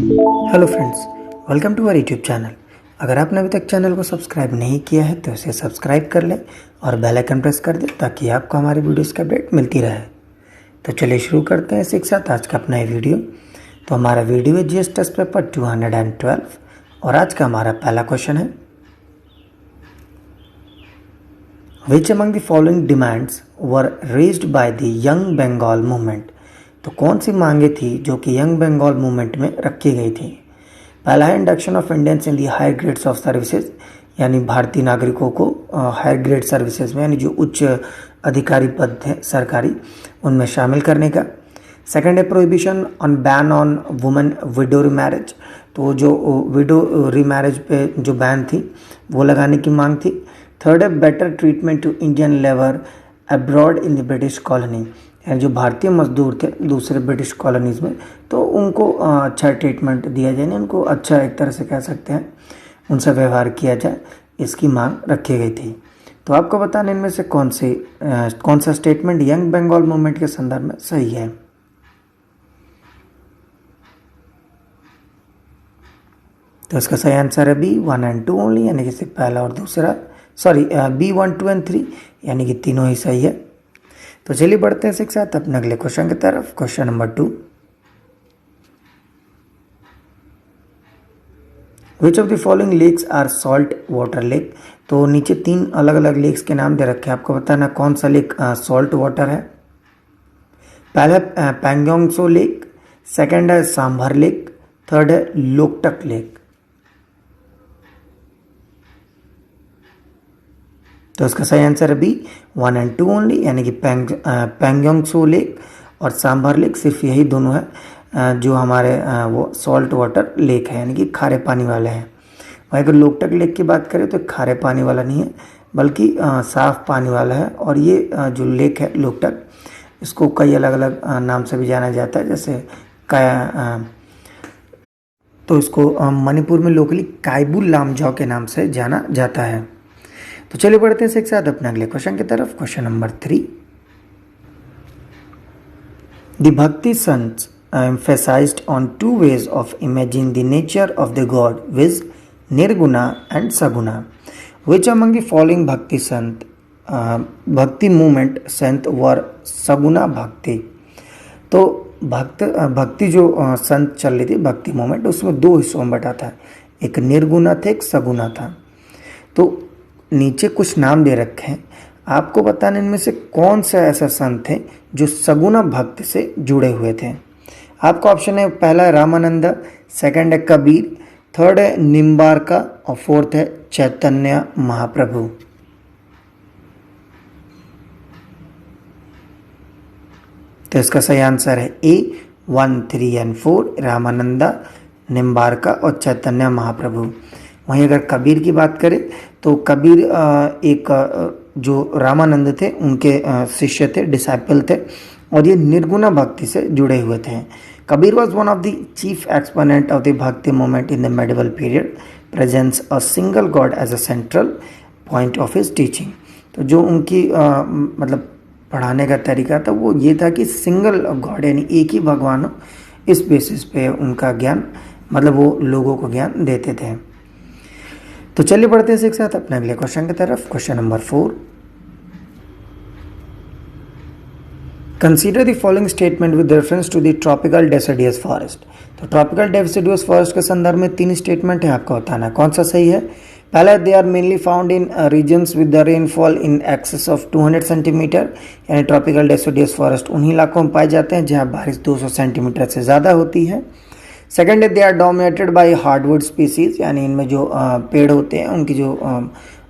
Hello friends, welcome to our YouTube channel. अगर आपने अभी तक चैनल को सब्सक्राइब नहीं किया है तो इसे सब्सक्राइब कर लें और बेल आइकन प्रेस कर दें ताकि आपको हमारी वीडियोस की अपडेट मिलती रहे। तो चलिए शुरू करते हैं इसी के साथ आज का अपना ये वीडियो। तो हमारा वीडियो है जीएस टेस्ट पेपर 212 और आज का हमारा पहला क्वेश्चन है, which among the following demands were raised by the young Bengal movement. तो कौन सी मांगे थी जो कि यंग बंगाल मूवमेंट में रखी गई थी। पहला है induction of Indians in the higher grades of services, यानी भारतीय नागरिकों को हायर ग्रेड सर्विसेज में यानी जो उच्च अधिकारी पद थे सरकारी उनमें शामिल करने का। सेकंड है prohibition on ban on women window remarriage, तो जो विडो रीमैरिज पे जो बैन थी वो लगाने की मांग थी। थर्ड है better treatment to Indian labour abroad in the British colony, यानी जो भारतीय मजदूर थे दूसरे ब्रिटिश कॉलोनीज़ में तो उनको अच्छा ट्रीटमेंट दिया जाए, उनको अच्छा एक तरह से कह सकते हैं उनसे व्यवहार किया जाए, इसकी मांग रखी गई थी। तो आपको बताना इनमें से कौन सा स्टेटमेंट यंग बंगाल मूवमेंट के संदर्भ में सही है। तो इसका सही आंसर है बी 1 और 2 ओनली, यानी कि सिर्फ पहला और दूसरा, बी 1, 2 और 3 यानी कि तीनों ही सही है। तो चलिए बढ़ते हैं इसी के साथ अपने अगले क्वेश्चन की तरफ। Question number 2, which of the following lakes are salt water lake. तो नीचे 3 अलग अलग लेक्स के नाम दे रखे हैं, आपको बताना कौन सा लेक सॉल्ट वाटर है। पहला है पैंगोंगसो लेक, सेकंड है सांभर लेक, थर्ड है लोकटक लेक। तो इसका सही आंसर है बी 1 और 2 ओनली, यानी कि पैंगोंगसो लेक और सांभर लेक सिर्फ यही दोनों है जो हमारे वो सॉल्ट वाटर लेक है, यानी कि खारे पानी वाले हैं। वहीं अगर लोकटक लेक की बात करें तो खारे पानी वाला नहीं है बल्कि साफ पानी वाला है। और ये जो लेक है लोकटक, इसको कई अलग अलग नाम से भी जाना जाता है, जैसे तो इसको मणिपुर में लोकली कायबुल लामजाओ के नाम से जाना जाता है। तो चलिए बढ़ते हैं एक साथ अपने अगले क्वेश्चन की तरफ। क्वेश्चन नंबर 3, द भक्ति संत emphasized on 2 ways of imagining the nature of the god, viz. Nirguna and Saguna. Which among the following भक्ति संत भक्ति मूवमेंट संत वर सगुना भक्ति। तो भक्ति जो संत चल रही थी भक्ति मूवमेंट, उसमें 2 हिस्सों में बटा था, एक निर्गुणा था एक सगुना था। तो नीचे कुछ नाम दे रखे हैं, आपको बताना इनमें से कौन सा ऐसा संत थे जो सगुना भक्ति से जुड़े हुए थे। आपका ऑप्शन है, पहला है रामानंद, सेकंड है कबीर, थर्ड है निम्बारका और फोर्थ है चैतन्य महाप्रभु। तो इसका सही आंसर है ए 1, 3 और 4, रामानंदा, निम्बारका और चैतन्य महाप्रभु। वहीं अगर कबीर की बात करें तो कबीर एक जो रामानंद थे उनके शिष्य थे, डिसाइपल थे, और ये निर्गुणा भक्ति से जुड़े हुए थे। Kabir was one of the chief exponent of the bhakti movement in the medieval period, presents a single god as a central point of his teaching. तो जो उनकी मतलब पढ़ाने का तरीका था वो ये था कि सिंगल गॉड यानी एक ही भगवान हो, इस बेसिस पे उनका ज्ञान मतलब वो लोगों को ज्ञान देते थे। तो चलिए बढ़ते हैं एक साथ अपने अगले क्वेश्चन की तरफ। Question number 4, consider the following statement with reference to the tropical deciduous forest. तो ट्रॉपिकल डेसिडियस फॉरेस्ट के संदर्भ में 3 स्टेटमेंट है, आपको बताना कौन सा सही है। पहला, they are mainly found in regions with the rainfall in excess of 200 centimetre, यानी ट्रॉपिकल डेसिडियस फॉरेस्ट उन्हीं इलाकों में पाए जाते हैं जहाँ बारिश 200 सेंटीमीटर से ज़्यादा होती है। सेकेंड है, they are dominated by hardwood species, यानी इनमें जो पेड़ होते हैं उनकी जो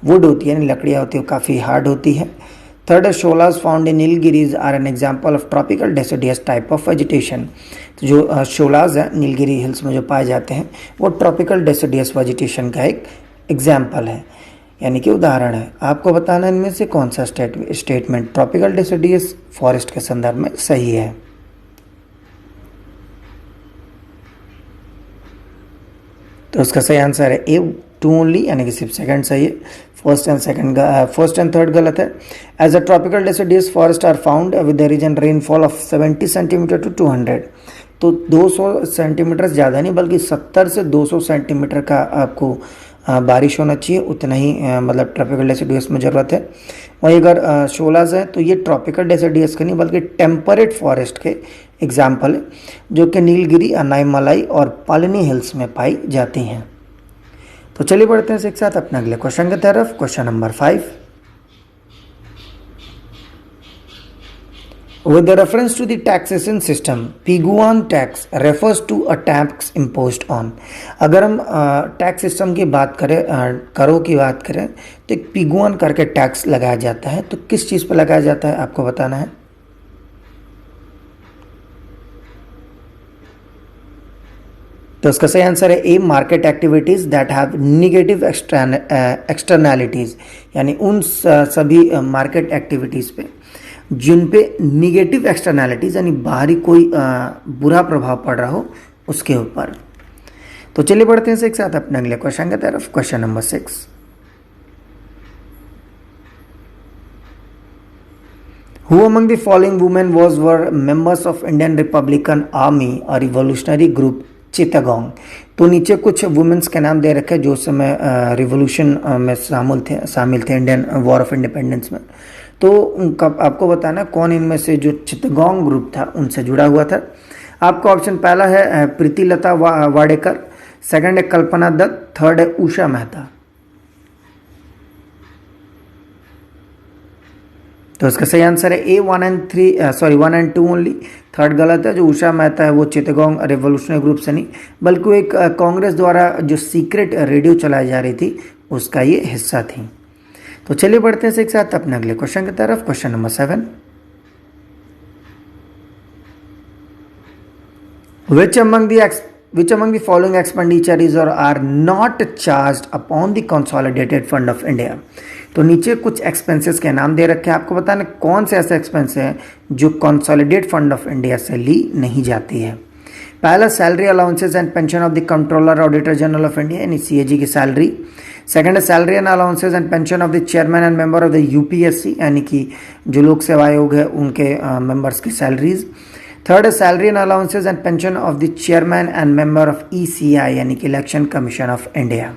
वुड होती है यानी लकड़ियाँ होती है वो काफ़ी हार्ड होती है। थर्ड है, sholas found in Nilgiris are an example of tropical deciduous type of vegetation. तो जो शोलाज है नीलगिरी हिल्स में जो पाए जाते हैं वो ट्रॉपिकल डेसिडियस वेजिटेशन का एक एग्जाम्पल है, यानी कि उदाहरण है। आपको बताना इनमें से कौन सा स्टेटमेंट ट्रॉपिकल डेसिडियस फॉरेस्ट के संदर्भ में सही है। तो उसका सही आंसर है ए 2 ओनली, यानी कि सिर्फ सेकंड सही है। फर्स्ट एंड थर्ड गलत है। As a tropical deciduous forest are found with the region rainfall of 70 centimetre to 200, तो 200 सेंटीमीटर ज़्यादा नहीं बल्कि 70 से 200 सेंटीमीटर का आपको बारिश होना चाहिए, उतना ही मतलब ट्रॉपिकल डेसिडुअस में ज़रूरत है। वहीं अगर शोलाज है तो ये ट्रॉपिकल डेसिडुअस के नहीं बल्कि टेम्परेट फॉरेस्ट के एग्जाम्पल है, जो कि नीलगिरी, अनाईमलाई और पालनी हिल्स में पाई जाती हैं। तो चलिए बढ़ते हैं एक साथ अपने अगले क्वेश्चन की तरफ। Question number 5, with the reference to the taxation system, Pigouvian tax refers to a tax imposed on। अगर हम टैक्स सिस्टम की बात करें, करों की बात करें, तो एक पिगुआन करके टैक्स लगाया जाता है। तो किस चीज़ पर लगाया जाता है आपको बताना है। तो इसका सही आंसर है A, market activities that have negative externalities, यानी उन सभी मार्केट एक्टिविटीज़ पे जिन पे निगेटिव एक्सटर्नैलिटीज़ यानी बाहरी कोई बुरा प्रभाव पड़ रहा हो उसके ऊपर। तो चलिए बढ़ते हैं एक साथ अपने अगले क्वेश्चन की तरफ। Question number 6, Who among the following women were members of Indian Republican Army और रिवोल्यूशनरी ग्रुप चित्तगोंग। तो नीचे कुछ वुमेन्स के नाम दे रखे जो उस समय रिवोल्यूशन में शामिल थे इंडियन वॉर ऑफ इंडिपेंडेंस में। तो उनका आपको बताना कौन इनमें से जो चित्तगोंग ग्रुप था उनसे जुड़ा हुआ था। आपका ऑप्शन पहला है प्रीतिलता वाडेकर, सेकंड है कल्पना दत्त, थर्ड है उषा मेहता। तो इसका सही आंसर है ए, 1 एंड 2 ओनली। थर्ड गलत है। जो उषा मेहता है वो चित्तगोंग रिवोल्यूशनरी ग्रुप से नहीं बल्कि वो एक कांग्रेस द्वारा जो सीक्रेट रेडियो चलाई जा रही थी उसका ये हिस्सा थी। तो चलिए बढ़ते हैं एक साथ अपने अगले क्वेश्चन की तरफ। Question number 7, Which among the following expenditures are not charged upon the consolidated fund of India? तो नीचे कुछ एक्सपेंसेस के नाम दे रखे हैं। आपको बताना कौन से ऐसे एक्सपेंस हैं जो कंसोलिडेट फंड ऑफ इंडिया से ली नहीं जाती है। पहला, salary allowances and pension of the controller auditor general of India यानी सीएजी की सैलरी। सेकंड है salary and allowances and pension of the chairman and member of the UPSC यानी कि जो लोक सेवा आयोग है उनके मेंबर्स की सैलरीज। थर्ड है salary and allowances and pension of the chairman and member of ECI यानी कि इलेक्शन कमीशन ऑफ इंडिया।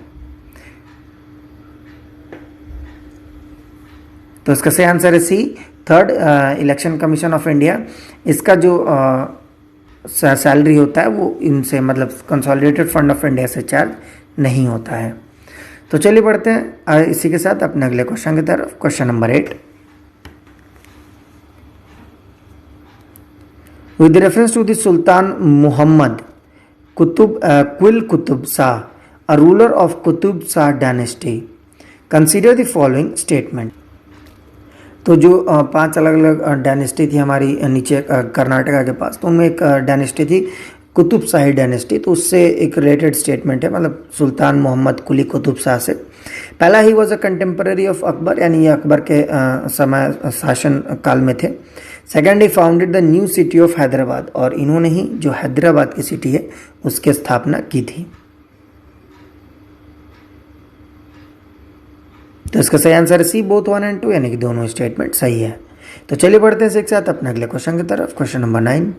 तो इसका सही आंसर है C, third, election commission of India. इसका जो सैलरी होता है वो इनसे मतलब कंसोलिडेटेड फंड ऑफ इंडिया से चार्ज नहीं होता है। तो चलिए बढ़ते हैं इसी के साथ अपने अगले क्वेश्चन की तरफ। Question number 8, with reference to the sultan Muhammad Quli Qutb Shah, a ruler of Qutb Shah dynasty, consider the following statement. तो जो 5 अलग अलग डायनेस्टी थी हमारी नीचे कर्नाटका के पास, तो उनमें एक डायनेस्टी थी कुतुब शाही डायनेस्टी। तो उससे एक रिलेटेड स्टेटमेंट है, मतलब सुल्तान मोहम्मद कुली कुतुब शाह से। पहला, he was a contemporary of Akbar यानी ये अकबर के समय शासन काल में थे। Second, he founded the new city of Hyderabad और इन्होंने ही जो हैदराबाद की सिटी है उसकी स्थापना की थी। तो इसका सही आंसर है सी, बोथ 1 एंड 2 यानी कि दोनों स्टेटमेंट सही है। तो चलिए बढ़ते हैं एक साथ अपने अगले क्वेश्चन की तरफ। Question number 9,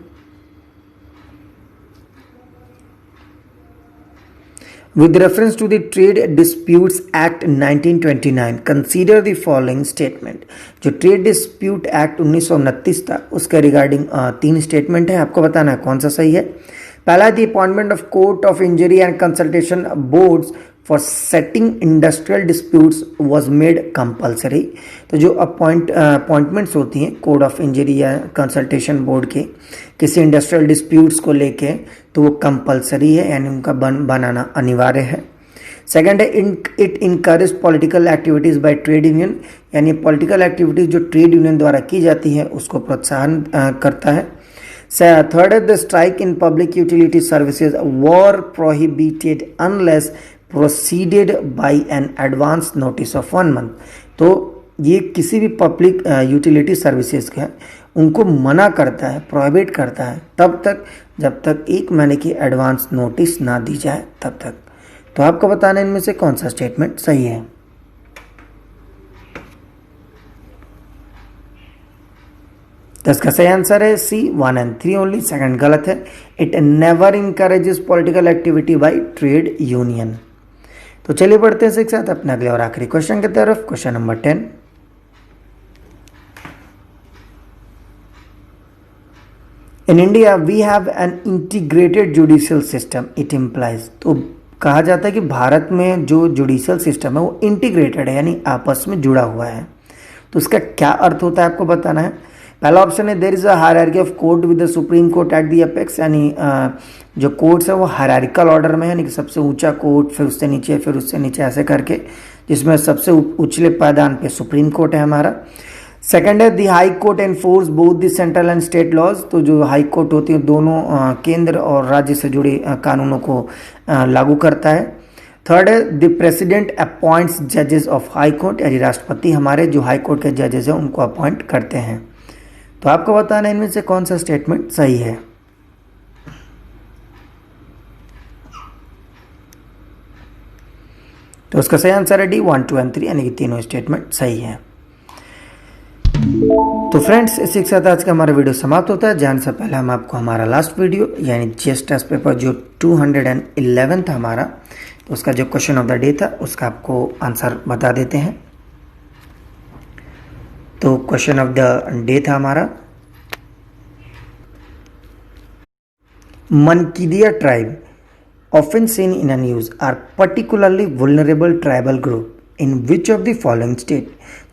with reference to the Trade Disputes Act 1929, consider the following statement। जो ट्रेड डिस्प्यूट एक्ट 1929 था उसके रिगार्डिंग 3 स्टेटमेंट है, आपको बताना है कौन सा सही है। पहला, the appointment of court of injury and consultation boards for setting industrial disputes was made compulsory. तो जो अपॉइंटमेंट्स होती हैं कोर्ट ऑफ इंजरी या कंसल्टेशन बोर्ड के किसी इंडस्ट्रियल डिस्प्यूट्स को लेके, तो वो कंपल्सरी है यानी उनका बनाना अनिवार्य है। सेकंड है, it encourage political activities by trade union यानी पॉलिटिकल एक्टिविटीज़ जो ट्रेड यूनियन द्वारा की जाती है उसको प्रोत्साहन करता है। थर्ड है, the strike in public utility services were prohibited unless proceeded by an advance notice of 1 month. तो ये किसी भी पब्लिक यूटिलिटी सर्विसेज का उनको मना करता है, प्रोहिबिट करता है तब तक जब तक 1 महीने की एडवांस नोटिस ना दी जाए तब तक। तो आपको बताना इनमें से कौन सा स्टेटमेंट सही है। तो इसका सही आंसर है सी 1 and 3 ओनली, सेकंड गलत है। It never encourages political activity by trade union. तो चलिए बढ़ते हैं इसके साथ अपने अगले और आखिरी क्वेश्चन की तरफ, question number 10। In India we have an integrated judicial system, it implies. तो कहा जाता है कि भारत में जो जुडिशियल सिस्टम है वो इंटीग्रेटेड है, यानी आपस में जुड़ा हुआ है। तो इसका क्या अर्थ होता है आपको बताना है। पहला ऑप्शन है there is a hierarchy of court with the supreme court at the apex, यानी जो कोर्ट्स है वो हायरार्किकल ऑर्डर में है, यानी कि सबसे ऊंचा कोर्ट, फिर उससे नीचे, फिर उससे नीचे, ऐसे करके, जिसमें सबसे उछले पायदान पे सुप्रीम कोर्ट है हमारा। सेकंड है the high court enforce both the central and state laws. तो जो हाई कोर्ट होती है दोनों केंद्र और राज्य से जुड़े कानूनों को लागू करता है। थर्ड है द प्रेसिडेंट अपॉइंट्स जजेस ऑफ हाई कोर्ट, यानी राष्ट्रपति हमारे जो हाई कोर्ट के जजेस हैं उनको अपॉइंट करते हैं। तो आपको बताना है इनमें से कौन सा स्टेटमेंट सही है। तो उसका सही आंसर है डी 1, 2 and 3, यानी कि तीनों स्टेटमेंट सही है। तो फ्रेंड्स, इसी के साथ आज का हमारा वीडियो समाप्त होता है। जाने से पहले हम आपको हमारा लास्ट वीडियो यानी जीएस टेस्ट पेपर जो 211 था हमारा, तो उसका जो क्वेश्चन ऑफ द डे था उसका आपको आंसर बता देते हैं। तो क्वेश्चन ऑफ द डे था हमारा, मनकीडिया tribe often seen in a news are particularly vulnerable tribal group in which of the following state।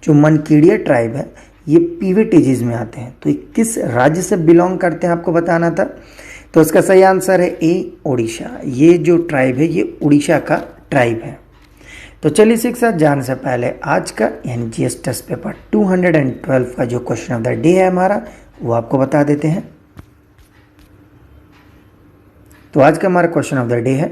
जो मनकीडिया ट्राइब है ये पीवीटीजीज में आते हैं, तो ये किस राज्य से बिलोंग करते हैं आपको बताना था। तो इसका सही आंसर है ए, उड़ीसा। ये जो ट्राइब है ये उड़ीसा का ट्राइब है। तो चलिए इसी के साथ जाने से पहले आज का यानी जीएस टेस्ट पेपर 212 का जो क्वेश्चन ऑफ द डे है हमारा वो आपको बता देते हैं। तो आज का हमारा क्वेश्चन ऑफ द डे है,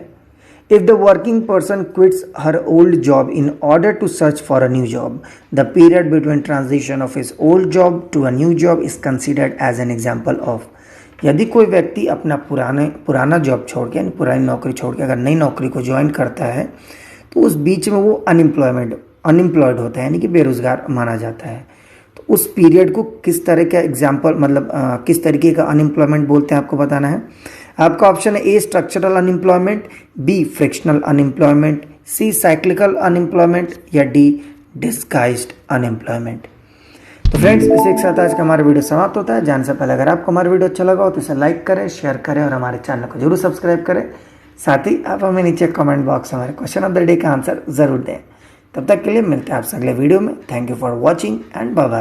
if the working person quits her old job in order to search for a new job, the period between transition of his old job to a new job is considered as an example of. यदि कोई व्यक्ति अपना पुराना job छोड़ के, यानी पुरानी नौकरी छोड़ के अगर नई नौकरी को ज्वाइन करता है तो उस बीच में वो अनएम्प्लॉयड होता है, यानी कि बेरोजगार माना जाता है। तो उस पीरियड को किस तरह का एग्जाम्पल, मतलब किस तरीके का अनएम्प्लॉयमेंट बोलते हैं आपको बताना है। आपका ऑप्शन है A structural unemployment, B frictional unemployment, C cyclical unemployment या डी डिस्गाइज्ड अनएम्प्लॉयमेंट। तो फ्रेंड्स, इसी के साथ आज का हमारा वीडियो समाप्त होता है। जाने से पहले अगर आपको हमारा वीडियो अच्छा लगा हो तो इसे लाइक करें, शेयर करें और हमारे चैनल को जरूर सब्सक्राइब करें। साथ ही आप हमें नीचे कमेंट बॉक्स में हमारे क्वेश्चन ऑफ द डे का आंसर जरूर दें। तब तक के लिए मिलते हैं आपसे अगले वीडियो में। Thank you for watching and bye bye.